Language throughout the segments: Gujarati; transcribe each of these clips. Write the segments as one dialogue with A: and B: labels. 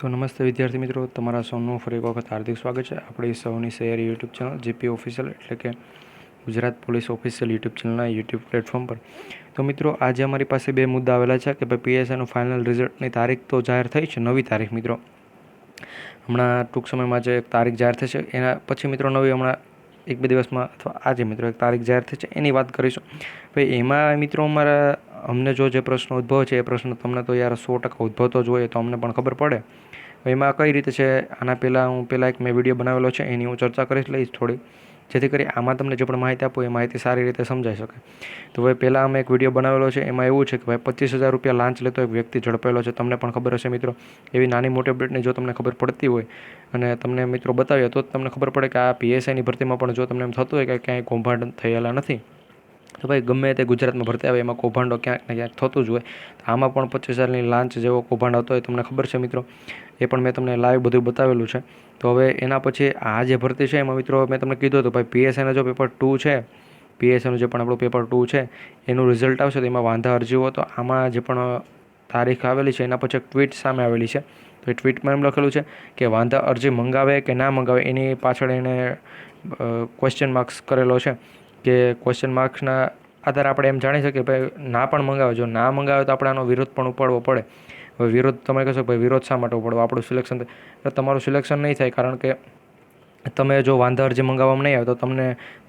A: તો નમસ્તે વિદ્યાર્થી મિત્રો, તમારા સૌનું ફરી એક વખત હાર્દિક સ્વાગત છે આપણી સૌની શહેરી યુટ્યુબ ચેનલ જીપી ઓફિશિયલ એટલે કે ગુજરાત પોલીસ ઓફિશિયલ યુટ્યુબ ચેનલના યુટ્યુબ પ્લેટફોર્મ પર. તો મિત્રો, આજે અમારી પાસે બે મુદ્દા આવેલા છે કે ભાઈ પીએસઆઈનું ફાઇનલ રિઝલ્ટની તારીખ તો જાહેર થઈ છે, નવી તારીખ મિત્રો હમણાં ટૂંક સમયમાં જે એક તારીખ જાહેર થશે એના પછી મિત્રો નવી હમણાં એક બે દિવસમાં અથવા આજે મિત્રો એક તારીખ જાહેર થઈ છે એની વાત કરીશું. ભાઈ એમાં મિત્રો અમને જો જે પ્રશ્ન ઉદ્ભવ છે એ પ્રશ્ન તમને તો યાર 100% ઉદ્ભવતો જ હોય, તો અમને પણ ખબર પડે એમાં કઈ રીતે છે. આના પહેલાં એક મેં વિડીયો બનાવેલો છે, એની હું ચર્ચા કરી લઈશ થોડી, જેથી કરી આમાં તમને જે પણ માહિતી આપું એ માહિતી સારી રીતે સમજાઈ શકે. તો ભાઈ પહેલાં અમે એક વિડીયો બનાવેલો છે, એમાં એવું છે કે ભાઈ 25,000 રૂપિયા લાંચ લેતો એક વ્યક્તિ ઝડપાયેલો છે. તમને પણ ખબર હશે મિત્રો, એવી નાની મોટી અપડેટની જો તમને ખબર પડતી હોય અને તમને મિત્રો બતાવીએ તો તમને ખબર પડે કે આ પીએસઆઈની ભરતીમાં પણ જો તમને એમ થતું હોય કે ક્યાંય કૌભાંડ થયેલા નથી, તો ભાઈ ગમે તે ગુજરાતમાં ભરતી આવે એમાં કૌભાંડો ક્યાંક ને ક્યાંક થતું જ હોય. તો આમાં પણ 25,000ની લાંચ જેવો કૌભાંડ આવતો હોય તમને ખબર છે મિત્રો, એ પણ મેં તમને લાઈવ બધું બતાવેલું છે. તો હવે એના પછી આ જે ભરતી છે એમાં મિત્રો મેં તમને કીધું હતું ભાઈ પીએસઆઈનો જો પેપર 2 છે, પીએસઆઈનું જે પણ આપણું પેપર 2 છે એનું રિઝલ્ટ આવશે તો એમાં વાંધા અરજીઓ, તો આમાં જે પણ તારીખ આવેલી છે એના પછી એક ટ્વીટ સામે આવેલી છે. તો એ ટ્વીટમાં એમ લખેલું છે કે વાંધા અરજી મંગાવે કે ના મંગાવે એની પાછળ એને ક્વેશ્ચન માર્ક્સ કરેલો છે કે ક્વેશ્ચન માર્ક્સના આધારે આપણે એમ જાણી શકીએ ભાઈ ના પણ મંગાવે, જો ના મંગાવે તો આપણે આનો વિરોધ પણ ઉપાડવો પડે. હવે વિરોધ તમે કહેશો ભાઈ વિરોધ શા માટે ઉપાડવો, આપણું સિલેક્શન થાય, એટલે તમારું સિલેક્શન નહીં થાય કારણ કે તમે જો વાંધા અરજી મંગાવવામાં નહીં આવે તો તમને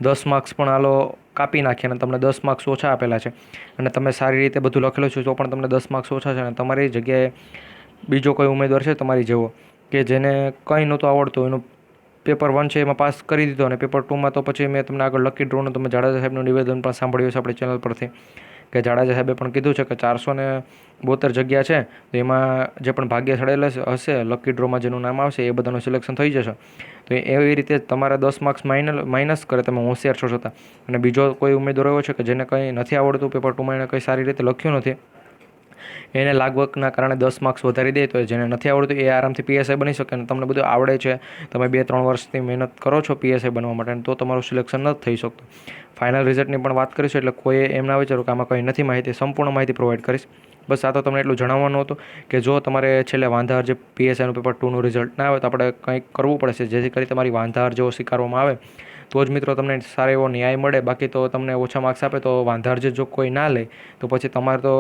A: 10 માર્ક્સ પણ આલો કાપી નાખે અને તમને 10 માર્ક્સ ઓછા આપેલા છે અને તમે સારી રીતે બધું લખેલું છે તો પણ તમને 10 માર્ક્સ ઓછા છે અને તમારી જગ્યાએ બીજો કોઈ ઉમેદવાર છે તમારી જેવો કે જેને કંઈ નહોતું આવડતું, એનું પેપર 1 છે એમાં પાસ કરી દીધો અને પેપર 2માં તો પછી મેં તમને આગળ લકી ડ્રોનું તમે જાડેજા સાહેબનું નિવેદન પણ સાંભળ્યું છે આપણી ચેનલ પરથી કે જાડેજા સાહેબે પણ કીધું છે કે 472 જગ્યા છે તો એમાં જે પણ ભાગ્ય ચડેલા હશે લકી ડ્રોમાં જેનું નામ આવશે એ બધાનું સિલેક્શન થઈ જશે. તો એવી રીતે તમારા 10 માર્ક્સ માઇનસ કરે, તમે હોશિયાર છો છતાં. અને બીજો કોઈ ઉમેદવાર એવો છે કે જેને કંઈ નથી આવડતું, પેપર 2માં એને કંઈ સારી રીતે લખ્યું નથી, એને લાગવકના કારણે 10 માર્ક્સ વધારી દે, તો જેને નથી આવડતું એ આરામથી પીએસઆઈ બની શકે અને તમને બધું આવડે છે, તમે 2-3 વર્ષથી મહેનત કરો છો પીએસઆઈ બનવા માટે, તો તમારું સિલેક્શન નથી થઈ શકતું. ફાઇનલ રિઝલ્ટની પણ વાત કરીશું એટલે કોઈ એમ ના વિચારો કે આમાં કંઈ નથી માહિતી, સંપૂર્ણ માહિતી પ્રોવાઈડ કરીશ. બસ આ તો તમને એટલું જણાવવાનું હતું કે જો તમારે છેલ્લે વાંધા અરજી પીએસઆઈનું પેપર 2નું રિઝલ્ટ ના આવે તો આપણે કંઈક કરવું પડશે જેથી કરી તમારી વાંધા અરજીઓ સ્વીકારવામાં આવે તો જ મિત્રો તમને સારો એવો ન્યાય મળે. બાકી તો તમને ઓછા માર્ક્સ આપે તો વાંધા અરજી જો કોઈ ના લે તો પછી તમારે તો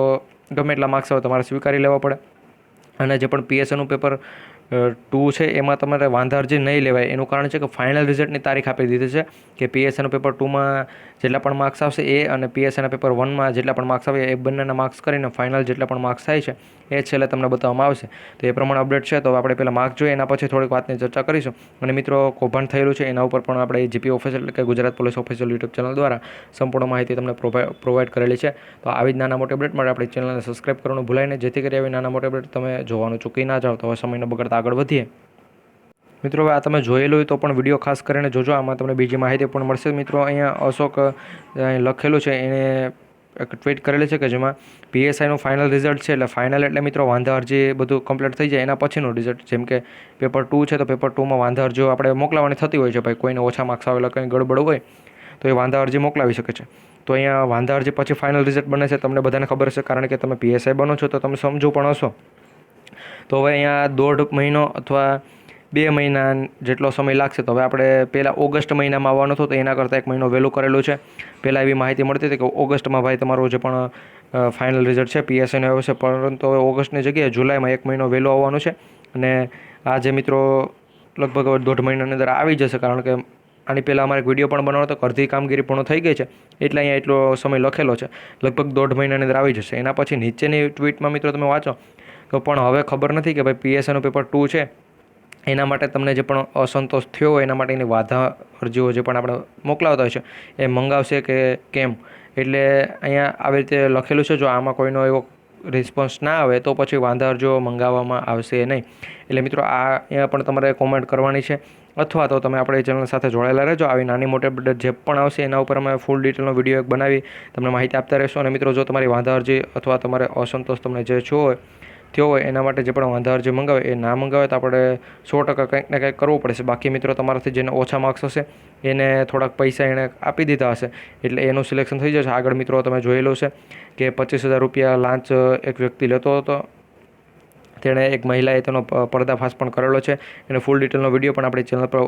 A: ગમે એટલા માર્ક્સ આવે તમારે સ્વીકારી લેવા પડે. અને જે પણ પીએસઆઈનું પેપર 2 છે એમાં તમારે વાંધા અરજી નહીં લેવાય, એનું કારણ છે કે ફાઇનલ રિઝલ્ટની તારીખ આપી દીધી છે કે પીએસઆઈનું પેપર 2માં જેટલા પણ માર્ક્સ આવશે એ અને પીએસઆઈના પેપર 1માં જેટલા પણ માર્ક્સ આવે એ બંનેના માર્ક્સ કરીને ફાઇનલ જેટલા પણ માર્ક્સ થાય છે એ છેલ્લે તમને બતાવવામાં આવશે. તો એ પ્રમાણે અપડેટ છે. તો આપણે પહેલાં માર્ક્સ જોઈએ, એના પછી થોડીક વાતની ચર્ચા કરીશું. અને મિત્રો કૌભાંડ થયેલું છે એના ઉપર પણ આપણે જીપી ઓફિશિયલ એટલે કે Gujarat police official YouTube channel દ્વારા સંપૂર્ણ માહિતી તમને પ્રોવાઈડ કરેલી છે. તો આવી જ નાના મોટી અપડેટ માટે આપણી ચેનલને સબસ્ક્રાઈબ કરવાનું ભૂલાય નહીં, જેથી કરી આવી નાના મોટી અપડેટ તમે જોવાનું ચૂકી ના જાઓ. તો હવે સમયને બગડતા આગળ વધીએ. મિત્રો હવે આ તમે જોયેલું હોય તો પણ વિડીયો ખાસ કરીને જોજો, આમાં તમને બીજી માહિતી પણ મળશે. મિત્રો અહીંયા અશોક લખેલું છે એને એક ટ્વીટ કરેલી છે કે જેમાં પીએસઆઈનું ફાઇનલ રિઝલ્ટ છે, એટલે ફાઇનલ એટલે મિત્રો વાંધા અરજી બધું કમ્પ્લીટ થઈ જાય એના પછીનું રિઝલ્ટ. જેમ કે પેપર 2 છે તો પેપર 2માં વાંધા અરજીઓ આપણે મોકલાવાની થતી હોય છે, ભાઈ કોઈને ઓછા માર્ક્સ આવેલા કંઈ ગડબડ હોય તો એ વાંધા અરજી મોકલાવી શકે છે. તો અહીંયા વાંધા અરજી પછી ફાઇનલ રિઝલ્ટ બને છે, તમને બધાને ખબર હશે કારણ કે તમે પીએસઆઈ બનો છો તો તમે સમજો પણ હશો. તો હવે અહીંયા 1.5 મહિનો અથવા 2 મહિના જેટલો સમય લાગશે. તો હવે આપણે પહેલાં ઓગસ્ટ મહિનામાં આવવાનું હતું તો એના કરતાં 1 મહિનો વહેલું કરેલું છે. પહેલાં એવી માહિતી મળતી હતી કે ઓગસ્ટમાં ભાઈ તમારું જે પણ ફાઇનલ રિઝલ્ટ છે પીએસઆઈનું આવ્યું છે, પરંતુ હવે ઓગસ્ટની જગ્યાએ જુલાઈમાં 1 મહિનો વહેલું આવવાનું છે. અને આ જે મિત્રો લગભગ હવે 1.5 મહિનાની અંદર આવી જશે કારણ કે આની પહેલાં અમારે એક વિડીયો પણ બનાવવાનો હતો, અડધી કામગીરી પૂર્ણ થઈ ગઈ છે એટલે અહીંયા એટલો સમય લખેલો છે, લગભગ 1.5 મહિનાની અંદર આવી જશે. એના પછી નીચેની ટ્વીટમાં મિત્રો તમે વાંચો તો પણ હવે ખબર નથી કે ભાઈ પીએસઆઈનું પેપર 2 છે એના માટે તમને જે પણ અસંતોષ થયો હોય એના માટેની વાંધા અરજીઓ જે પણ આપણે મોકલાવતા હોય છે એ મંગાવશે કે કેમ. એટલે અહીંયા આવી રીતે લખેલું છે, જો આમાં કોઈનો એવો રિસ્પોન્સ ના આવે તો પછી વાંધા અરજીઓ મંગાવવામાં આવશે નહીં. એટલે મિત્રો આ અહીંયા પણ તમારે કોમેન્ટ કરવાની છે અથવા તો તમે આપણી ચેનલ સાથે જોડાયેલા રહેજો. આવી નાની મોટી અપડેટ જે પણ આવશે એના ઉપર અમે ફૂલ ડિટેલનો વિડીયો એક બનાવી તમને માહિતી આપતા રહેશો. અને મિત્રો જો તમારી વાંધા અરજી અથવા તમારે અસંતોષ તમને જે થયો હોય એના માટે જે પણ વાંધા અરજી મંગાવે એ ના મંગાવે તો આપણે 100% કંઈક ને કંઈક કરવું પડશે. બાકી મિત્રો તમારાથી જેને ઓછા માર્ક્સ હશે એને થોડાક પૈસા એણે આપી દીધા હશે એટલે એનું સિલેક્શન થઈ જશે. આગળ મિત્રો તમે જોયેલું છે કે 25,000 રૂપિયા લાંચ એક વ્યક્તિ લેતો હતો તેણે એક મહિલાએ તેનો પર્દાફાશ પણ કરેલો છે. એને ફૂલ ડિટેલનો વિડીયો પણ આપણી ચેનલ પર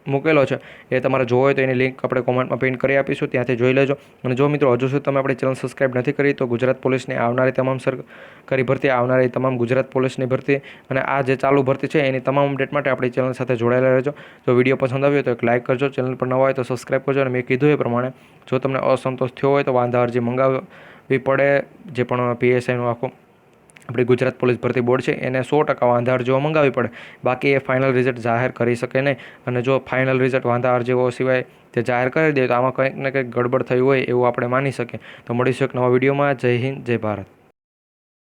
A: મૂકેલો છે. એ તમારે જોવો હોય તો એની લિંક આપણે કોમેન્ટમાં પિન કરી આપીશું, ત્યાંથી જોઈ લેજો. અને જો મિત્રો હજુ સુધી તમે આપણી ચેનલ સબસ્ક્રાઈબ નથી કરી તો ગુજરાત પોલીસની આવનારી તમામ સરકારી ભરતી, આવનારી તમામ ગુજરાત પોલીસની ભરતી અને આ જે ચાલુ ભરતી છે એની તમામ અપડેટ માટે આપણી ચેનલ સાથે જોડાયેલા રહેજો. જો વિડીયો પસંદ આવ્યો તો એક લાઇક કરજો, ચેનલ પર નવા હોય તો સબસ્ક્રાઈબ કરજો. અને મેં કીધું એ પ્રમાણે જો તમને અસંતોષ થયો હોય તો વાંધા અરજી મંગાવવી પડે. જે પણ PSIનું આખું આપણી ગુજરાત પોલીસ ભરતી બોર્ડ છે એને 100% વાંધા અરજીઓ મંગાવવી પડે. બાકી એ ફાઇનલ રિઝલ્ટ જાહેર કરી શકે નહીં. અને જો ફાઇનલ રિઝલ્ટ વાંધા અરજીઓ સિવાય તે જાહેર કરી દે તો આમાં કંઈક ને કંઈક ગડબડ થઈ હોય એવું આપણે માની શકીએ. તો મળીશું એક નવા વિડીયોમાં. જય હિન્દ, જય ભારત.